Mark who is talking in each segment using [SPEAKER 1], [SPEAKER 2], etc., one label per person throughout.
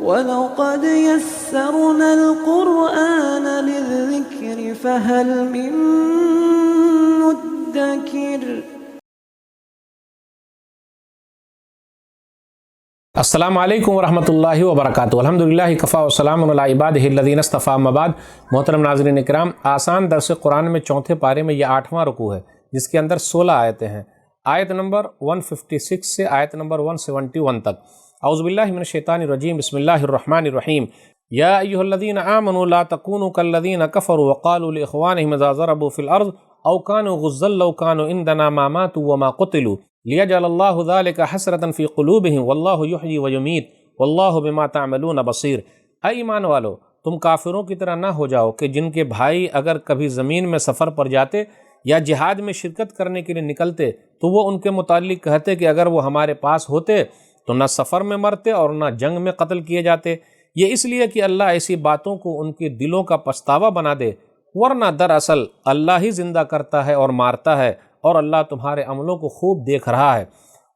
[SPEAKER 1] وَلَقَدْ يَسَّرْنَا الْقُرْآنَ لِلذِّكْرِ فَهَلْ مِن مُّدَّكِرٍ۔
[SPEAKER 2] السلام علیکم ورحمۃ اللہ وبرکاتہ۔ الحمدللہ کفا وسلام علی عبادہ الذین اصطفیٰ، اما بعد۔ محترم ناظرین کرام، آسان درس قرآن میں چوتھے پارے میں یہ 8واں رکوع ہے، جس کے اندر 16 آیتیں ہیں، آیت نمبر 156 سے آیت نمبر 171 تک۔ اعوذ باللہ من الشیطان الرجیم، بسم اللہ الرحمن الرحیم۔ یا ایھا الذین آمنوا لا تکونوا کالذین کفروا وقالوا لاخوانہم اذا ضربوا فی الارض او کانوا غزا لو کانوا عندنا ما ماتوا وما قتلوا لیجعل اللہ ذلک حسرۃ فی قلوبہم واللہ یحیی ویمیت واللہ بما تعملون بصیر۔ اے ایمان والو، تم کافروں کی طرح نہ ہو جاؤ کہ جن کے بھائی اگر کبھی زمین میں سفر پر جاتے یا جہاد میں شرکت کرنے کے لیے نکلتے تو وہ ان کے متعلق کہتے کہ اگر وہ ہمارے پاس ہوتے تو نہ سفر میں مرتے اور نہ جنگ میں قتل کیے جاتے۔ یہ اس لیے کہ اللہ ایسی باتوں کو ان کے دلوں کا پچھتاوا بنا دے، ورنہ دراصل اللہ ہی زندہ کرتا ہے اور مارتا ہے، اور اللہ تمہارے عملوں کو خوب دیکھ رہا ہے۔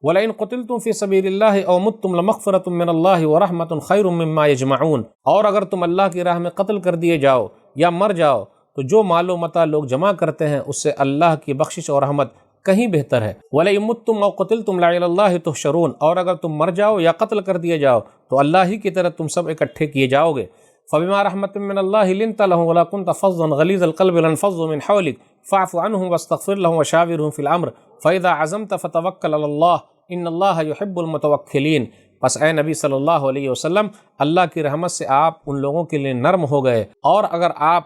[SPEAKER 2] وَلَئِن قُتِلْتُمْ فِي سَبِيلِ اللَّهِ أَوْ مُتُّمْ لَمَغْفِرَةٌ مِّنَ اللَّهِ وَرَحْمَةٌ خَيْرٌ مِّمَّا يَجْمَعُونَ۔ اور اگر تم اللہ کی راہ میں قتل کر دیے جاؤ یا مر جاؤ تو جو مال و متاع لوگ جمع کرتے ہیں اس سے اللہ کی بخشش اور رحمت کہیں بہتر ہے۔ وَلَئِن مُتُّمْ أَوْ قُتِلْتُمْ لَإِلَى اللَّهِ تُحْشَرُونَ۔ اور اگر تم مر جاؤ یا قتل کر دیے جاؤ تو اللہ ہی کی طرح تم سب اکٹھے کیے جاؤ گے۔ فَبِمَا رَحْمَةٍ مِّنَ اللَّهِ لِنتَ لَهُمْ وَلَا كُنتَ فَظًّا غَلِيظَ الْقَلْبِ لَانفَضُّوا مِنْ حَوْلِكَ فَاعْفُ عَنْهُمْ وَاسْتَغْفِرْ لَهُمْ وَشَاوِرْهُمْ فِي الْأَمْرِ فَإِذَا عَزَمْتَ فَتَوَكَّلْ عَلَى اللَّهِ إِنَّ اللَّهَ يُحِبُّ الْمُتَوَكِّلِينَ۔ پس اے نبی صلی اللہ علیہ وسلم، اللہ کی رحمت سے آپ ان لوگوں کے لیے نرم ہو گئے، اور اگر آپ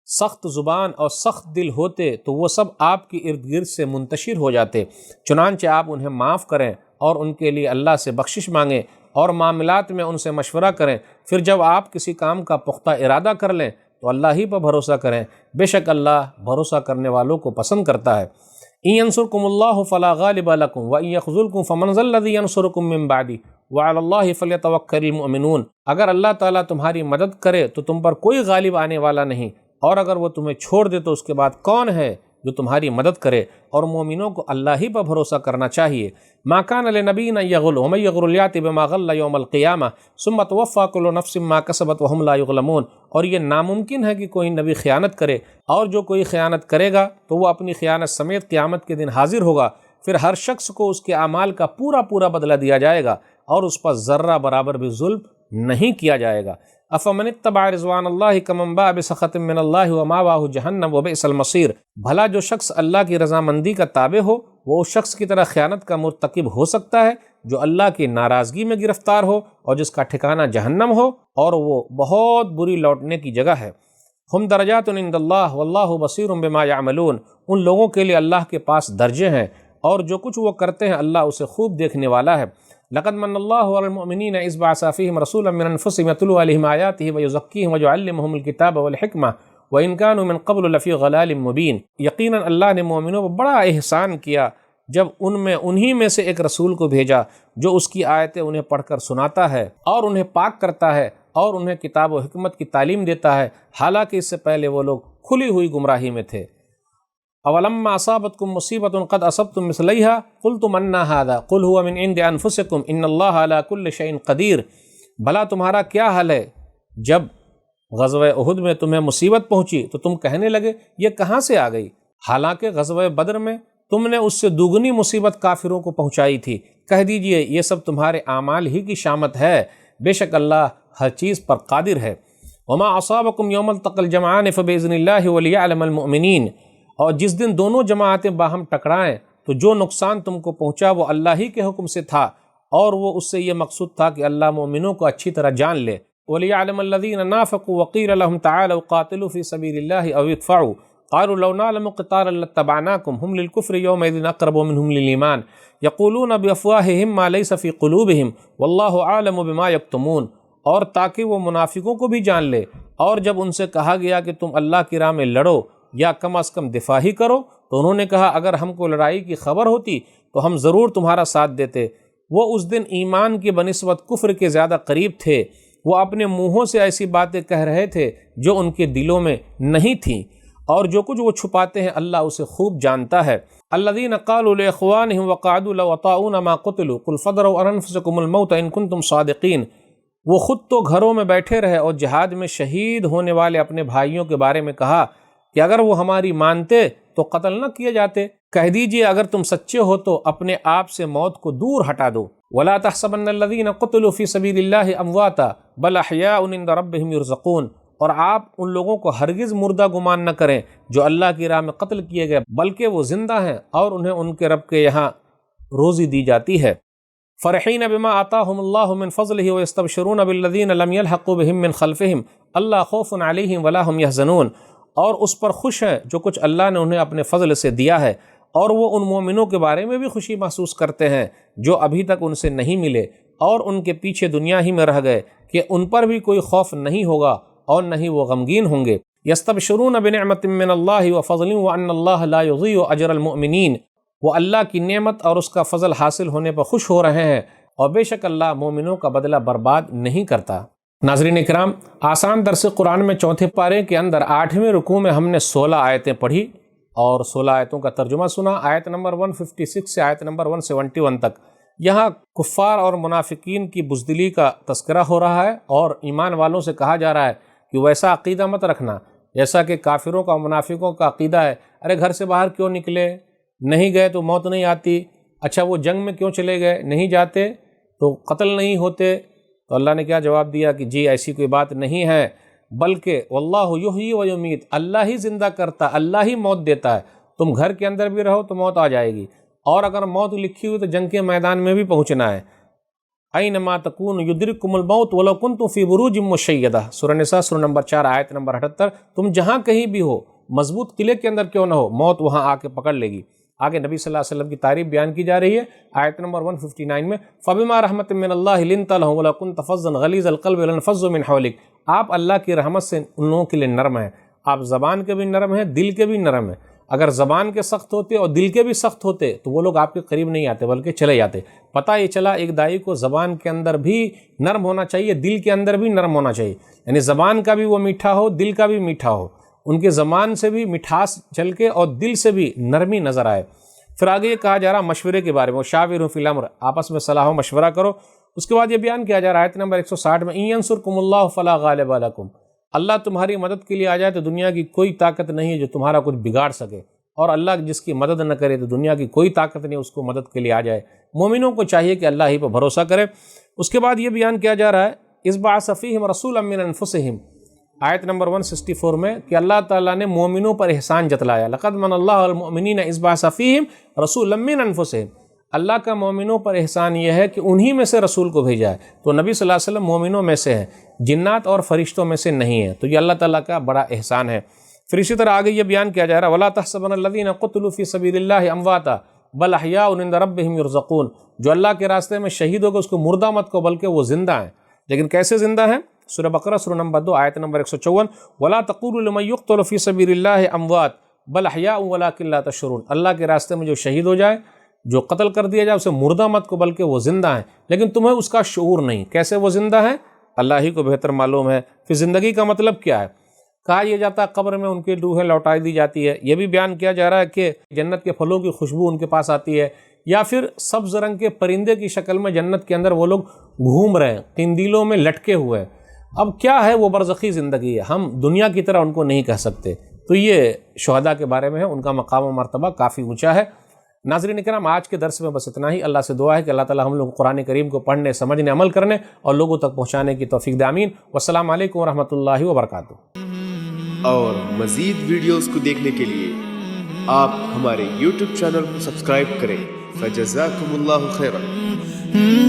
[SPEAKER 2] سخت زبان اور سخت دل ہوتے تو وہ سب آپ کی ارد گرد سے منتشر ہو جاتے۔ چنانچہ آپ انہیں معاف کریں اور ان کے لیے اللہ سے بخشش مانگیں اور معاملات میں ان سے مشورہ کریں۔ پھر جب آپ کسی کام کا پختہ ارادہ کر لیں تو اللہ ہی پر بھروسہ کریں، بے شک اللہ بھروسہ کرنے والوں کو پسند کرتا ہے۔ إِن يَنْصُرْكُمُ اللَّهُ فَلَا غَالِبَ لَكُمْ وَإِن يَخْذُلْكُمْ فَمَنْ ذَا الَّذِي يَنْصُرُكُم مِّن بَعْدِهِ وَعَلَى اللَّهِ فَلْيَتَوَكَّلِ الْمُؤْمِنُونَ۔ اگر اللہ تعالیٰ تمہاری مدد کرے تو تم پر کوئی غالب آنے والا نہیں، اور اگر وہ تمہیں چھوڑ دے تو اس کے بعد کون ہے جو تمہاری مدد کرے؟ اور مومنوں کو اللہ ہی پر بھروسہ کرنا چاہیے۔ ما كان لنبي ان يغل ومن يغل يأت بما غل يوم القيامة ثم توفى كل نفس ما كسبت وهم لا يظلمون۔ اور یہ ناممکن ہے کہ کوئی نبی خیانت کرے، اور جو کوئی خیانت کرے گا تو وہ اپنی خیانت سمیت قیامت کے دن حاضر ہوگا، پھر ہر شخص کو اس کے اعمال کا پورا پورا بدلہ دیا جائے گا، اور اس پر ذرہ برابر بھی ظلم نہیں کیا جائے گا۔ افمن اتبع رضوان اللہ کمن باء بسخط من اللہ ومأواہ جہنم وبئس المصیر۔ بھلا جو شخص اللہ کی رضامندی کا تابع ہو وہ اس شخص کی طرح خیانت کا مرتکب ہو سکتا ہے جو اللہ کی ناراضگی میں گرفتار ہو اور جس کا ٹھکانہ جہنم ہو، اور وہ بہت بری لوٹنے کی جگہ ہے۔ ہم درجات عند اللہ واللہ بصیر بما یعملون۔ ان لوگوں کے لیے اللہ کے پاس درجے ہیں، اور جو کچھ وہ کرتے ہیں اللہ اسے خوب دیکھنے والا ہے۔ لقد من اللہ علی المؤمنین اذ بعث فیہم رسولا من انفسہم یتلو علیہم آیاتہ ویزکیہم ویعلمہم الکتاب والحکمہ وإن كانوا من قبل لفی ضلال مبین۔ یقیناً اللہ نے مومنوں پر بڑا احسان کیا جب انہی میں سے ایک رسول کو بھیجا جو اس کی آیتیں انہیں پڑھ کر سناتا ہے اور انہیں پاک کرتا ہے اور انہیں کتاب و حکمت کی تعلیم دیتا ہے، حالانکہ اس سے پہلے وہ لوگ کھلی ہوئی گمراہی میں تھے۔ اولما اصابتکم مصیبۃ قد اصبتم مثلیھا قلتم انا ھذا قل ھو من عند انفسکم ان اللہ علی کل شیء قدیر۔ بھلا تمہارا کیا حال ہے جب غزوہ احد میں تمہیں مصیبت پہنچی تو تم کہنے لگے یہ کہاں سے آ گئی، حالانکہ غزوہ بدر میں تم نے اس سے دوگنی مصیبت کافروں کو پہنچائی تھی۔ کہہ دیجئے یہ سب تمہارے اعمال ہی کی شامت ہے، بے شک اللہ ہر چیز پر قادر ہے۔ وما اصابکم یوم التقى الجمعان فباذن اللہ وليعلم المؤمنین۔ اور جس دن دونوں جماعتیں باہم ٹکرائیں تو جو نقصان تم کو پہنچا وہ اللہ ہی کے حکم سے تھا، اور وہ اس سے یہ مقصود تھا کہ اللہ مومنوں کو اچھی طرح جان لے۔ وَلِيَعْلَمَ الَّذِينَ نَافَقُوا وَقِيلَ لَهُمْ تَعَالَوْا قَاتِلُوا فِي سَبِيلِ اللَّهِ أَوِ ادْفَعُوا قَالُوا لَوْ نَعْلَمُ قِتَالًا لَاتَّبَعْنَاكُمْ هُمْ لِلْكُفْرِ يَوْمَئِذٍ أَقْرَبُ مِنْهُمْ لِلْإِيمَانِ يَقُولُونَ بِأَفْوَاهِهِمْ مَا لَيْسَ فِي قُلُوبِهِمْ وَاللَّهُ أَعْلَمُ بِمَا يَكْتُمُونَ۔ اور تاکہ وہ منافقوں کو بھی جان لے، اور جب ان سے کہا گیا کہ تم اللہ کی راہ میں لڑو یا کم از کم دفاع ہی کرو تو انہوں نے کہا اگر ہم کو لڑائی کی خبر ہوتی تو ہم ضرور تمہارا ساتھ دیتے۔ وہ اس دن ایمان کی بنسبت کفر کے زیادہ قریب تھے، وہ اپنے منہوں سے ایسی باتیں کہہ رہے تھے جو ان کے دلوں میں نہیں تھیں، اور جو کچھ وہ چھپاتے ہیں اللہ اسے خوب جانتا ہے۔ الذین قالوا لاخوانہم وقعدوا لو اطاعونا ما قتلوا قل فادرؤوا عن انفسکم الموت ان کنتم صادقین۔ وہ خود تو گھروں میں بیٹھے رہے اور جہاد میں شہید ہونے والے اپنے بھائیوں کے بارے میں کہا کہ اگر وہ ہماری مانتے تو قتل نہ کیے جاتے۔ کہہ دیجئے اگر تم سچے ہو تو اپنے آپ سے موت کو دور ہٹا دو۔ وَلَا تَحْسَبَنَّ الَّذِينَ قُتِلُوا فِي سَبِيلِ اللَّهِ أَمْوَاتًا بَلْ أَحْيَاءٌ عِندَ رَبِّهِمْ يُرْزَقُونَ، اور آپ ان لوگوں کو ہرگز مردہ گمان نہ کریں جو اللہ کی راہ میں قتل کیے گئے، بلکہ وہ زندہ ہیں اور انہیں ان کے رب کے یہاں روزی دی جاتی ہے۔ فرحین بما آتاہم اللہ من فضلہ ویستبشرون بالذین لم یلحقوا بہم من خلفہم اللہ خوف علیہم ولا ہم یحزنون، اور اس پر خوش ہیں جو کچھ اللہ نے انہیں اپنے فضل سے دیا ہے، اور وہ ان مومنوں کے بارے میں بھی خوشی محسوس کرتے ہیں جو ابھی تک ان سے نہیں ملے اور ان کے پیچھے دنیا ہی میں رہ گئے، کہ ان پر بھی کوئی خوف نہیں ہوگا اور نہ ہی وہ غمگین ہوں گے۔ یستبشرون بنعمت من اللہ وفضل وان اللہ لا یضیع اجر المؤمنین، وہ اللہ کی نعمت اور اس کا فضل حاصل ہونے پر خوش ہو رہے ہیں، اور بے شک اللہ مومنوں کا بدلہ برباد نہیں کرتا۔ ناظرین اکرام، آسان درس قرآن میں چوتھے پارے کے اندر 8ویں رکوع میں ہم نے 16 آیتیں پڑھی اور 16 آیتوں کا ترجمہ سنا، آیت نمبر 156 سے آیت نمبر 171 تک۔ یہاں کفار اور منافقین کی بزدلی کا تذکرہ ہو رہا ہے، اور ایمان والوں سے کہا جا رہا ہے کہ ویسا عقیدہ مت رکھنا جیسا کہ کافروں کا اور منافقوں کا عقیدہ ہے۔ ارے گھر سے باہر کیوں نکلے؟ نہیں گئے تو موت نہیں آتی۔ اچھا وہ جنگ میں کیوں چلے گئے؟ نہیں جاتے تو قتل نہیں ہوتے؟ تو اللہ نے کیا جواب دیا کہ جی ایسی کوئی بات نہیں ہے، بلکہ واللہ یحیی و یمیت، اللہ ہی زندہ کرتا، اللہ ہی موت دیتا ہے۔ تم گھر کے اندر بھی رہو تو موت آ جائے گی، اور اگر موت لکھی ہوئی تو جنگ کے میدان میں بھی پہنچنا ہے۔ اینما تکون یدرککم الموت ولو کنتم فی بروج مشیدہ، سورہ نساء سورہ نمبر 4 آیت نمبر 78۔ تم جہاں کہیں بھی ہو، مضبوط قلعے کے اندر کیوں نہ ہو، موت وہاں آ کے پکڑ لے گی۔ آگے نبی صلی اللہ علیہ وسلم کی تعریف بیان کی جا رہی ہے آیت نمبر 159 میں، فَبِمَا رَحْمَةٍ مِّنَ اللَّهِ لِنْتَ لَهُمْ وَلَوْ كُنْتَ فَظًّا غَلِيظَ الْقَلْبِ لَانفَضُّوا مِنْ حَوْلِكَ، آپ اللہ کی رحمت سے ان لوگوں کے لیے نرم ہیں، آپ زبان کے بھی نرم ہیں، دل کے بھی نرم ہیں۔ اگر زبان کے سخت ہوتے اور دل کے بھی سخت ہوتے تو وہ لوگ آپ کے قریب نہیں آتے بلکہ چلے جاتے۔ پتہ یہ چلا ایک داعی کو زبان کے اندر بھی نرم ہونا چاہیے، دل کے اندر بھی نرم ہونا چاہیے، یعنی زبان کا بھی وہ میٹھا ہو، دل کا بھی میٹھا ہو، ان کے زبان سے بھی مٹھاس چل کے اور دل سے بھی نرمی نظر آئے۔ پھر آگے یہ کہا جا رہا مشورے کے بارے میں، وشاورہم فی الامر، آپس میں صلاح و مشورہ کرو۔ اس کے بعد یہ بیان کیا جا رہا ہے آیت نمبر 160 میں، ان ینصرکم اللہ فلا غالب لکم، اللہ تمہاری مدد کے لیے آ جائے تو دنیا کی کوئی طاقت نہیں ہے جو تمہارا کچھ بگاڑ سکے، اور اللہ جس کی مدد نہ کرے تو دنیا کی کوئی طاقت نہیں اس کو مدد کے لیے آ جائے۔ مومنوں کو چاہیے کہ اللہ ہی پر بھروسہ کرے۔ اس کے بعد یہ بیان کیا جا رہا ہے اذ بعث فیہم رسولا من انفسہم، آیت نمبر 164 میں، کہ اللہ تعالیٰ نے مومنوں پر احسان جتلایا، لقد من اللہ علی المؤمنین اذ بعث فیہم رسولا من انفسہم، اللہ کا مومنوں پر احسان یہ ہے کہ انہی میں سے رسول کو بھیجا ہے۔ تو نبی صلی اللہ علیہ وسلم مومنوں میں سے ہیں، جنات اور فرشتوں میں سے نہیں ہیں، تو یہ اللہ تعالیٰ کا بڑا احسان ہے۔ پھر اسی طرح آگے یہ بیان کیا جا رہا ہے وَلَا تَحْسَبَنَّ الَّذِينَ قُتِلُوا فِي سَبِيلِ اللَّهِ أَمْوَاتًا بَلْ أَحْيَاءٌ عِندَ رَبِّهِمْ يُرْزَقُونَ، جو اللہ کے راستے میں شہید ہو گئے اس کو مردہ مت کو بلکہ وہ زندہ ہیں۔ لیکن کیسے زندہ ہیں؟ سورہ بقرہ سورہ نمبر 2 آیت نمبر 154، وَلَا تَقُولُوا لِمَن يُقْتَلُ فِي سَبِيلِ اللَّهِ أَمْوَاتٌ بَلْ أَحْيَاءٌ وَلَٰكِن لَّا تَشْعُرُونَ، اللہ کے راستے میں جو شہید ہو جائے، جو قتل کر دیا جائے، اسے مردہ مت کو بلکہ وہ زندہ ہیں، لیکن تمہیں اس کا شعور نہیں۔ کیسے وہ زندہ ہیں؟ اللہ ہی کو بہتر معلوم ہے۔ پھر زندگی کا مطلب کیا ہے؟ کہا یہ جاتا ہے قبر میں ان کی روحیں لوٹائی دی جاتی ہے، یہ بھی بیان کیا جا رہا ہے کہ جنت کے پھلوں کی خوشبو ان کے پاس آتی ہے، یا پھر سبز رنگ کے پرندے کی شکل میں جنت کے اندر وہ لوگ گھوم رہے ہیں، قندیلوں میں لٹکے ہوئے۔ اب کیا ہے وہ برزخی زندگی ہے، ہم دنیا کی طرح ان کو نہیں کہہ سکتے۔ تو یہ شہداء کے بارے میں ہے، ان کا مقام و مرتبہ کافی اونچا ہے۔ ناظرین کرام، آج کے درس میں بس اتنا ہی۔ اللہ سے دعا ہے کہ اللہ تعالی ہم لوگ قرآن کریم کو پڑھنے، سمجھنے، عمل کرنے اور لوگوں تک پہنچانے کی توفیق دے، آمین۔ والسلام علیکم ورحمۃ اللہ وبرکاتہ۔
[SPEAKER 3] اور مزید ویڈیوز کو دیکھنے کے لیے آپ ہمارے YouTube چینل کو سبسکرائب کریں۔ فجزاکم اللہ خیرا۔